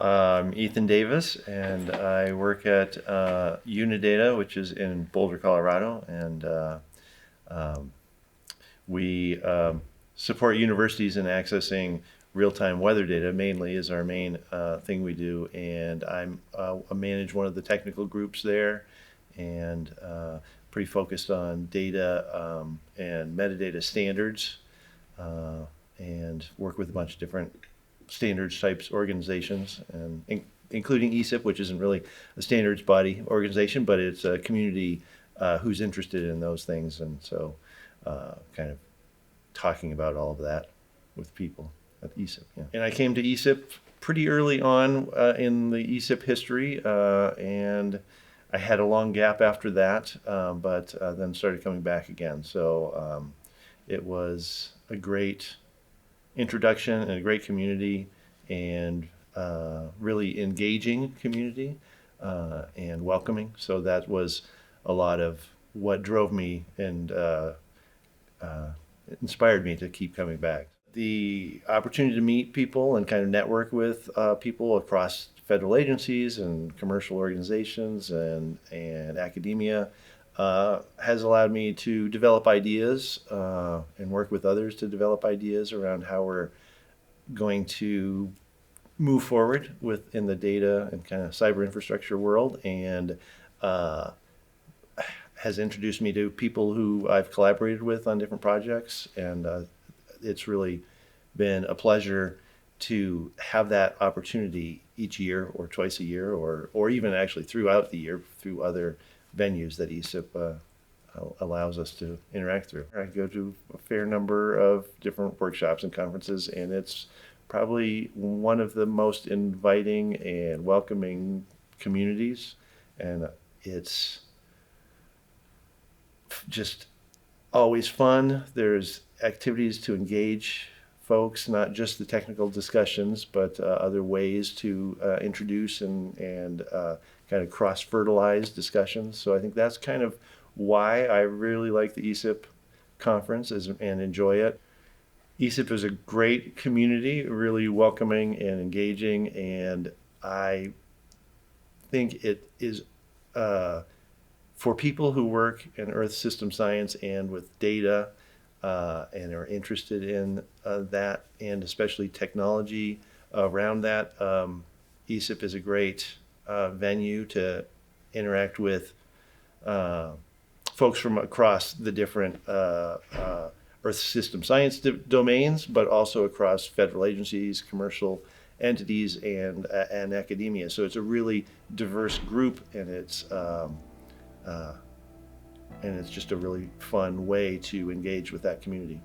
I'm Ethan Davis, and I work at Unidata, which is in Boulder, Colorado, and um, we support universities in accessing real-time weather data. Mainly is our main thing we do, and I manage one of the technical groups there, and pretty focused on data and metadata standards, and work with a bunch of different standards types organizations, and including ESIP, which isn't really a standards body organization, but it's a community who's interested in those things, and so kind of talking about all of that with people at ESIP. Yeah. And I came to ESIP pretty early on in the ESIP history, and I had a long gap after that, but then started coming back again. So it was a great introduction and a great community, and really engaging community, and welcoming. So that was a lot of what drove me and inspired me to keep coming back. The opportunity to meet people and kind of network with people across federal agencies and commercial organizations and academia has allowed me to develop ideas and work with others to develop ideas around how we're going to move forward within the data and kind of cyber infrastructure world, and has introduced me to people who I've collaborated with on different projects, and it's really been a pleasure to have that opportunity each year or twice a year, or even actually throughout the year through other venues that ESIP allows us to interact through. I go to a fair number of different workshops and conferences, and it's probably one of the most inviting and welcoming communities, and it's just always fun. There's activities to engage folks, not just the technical discussions, but other ways to introduce and kind of cross-fertilize discussions. So I think that's kind of why I really like the ESIP conference and enjoy it. ESIP is a great community, really welcoming and engaging, and I think it is for people who work in Earth system science and with data, and are interested in that, and especially technology around that. ESIP is a great venue to interact with folks from across the different Earth system science domains, but also across federal agencies, commercial entities, and academia. So it's a really diverse group, and it's just a really fun way to engage with that community.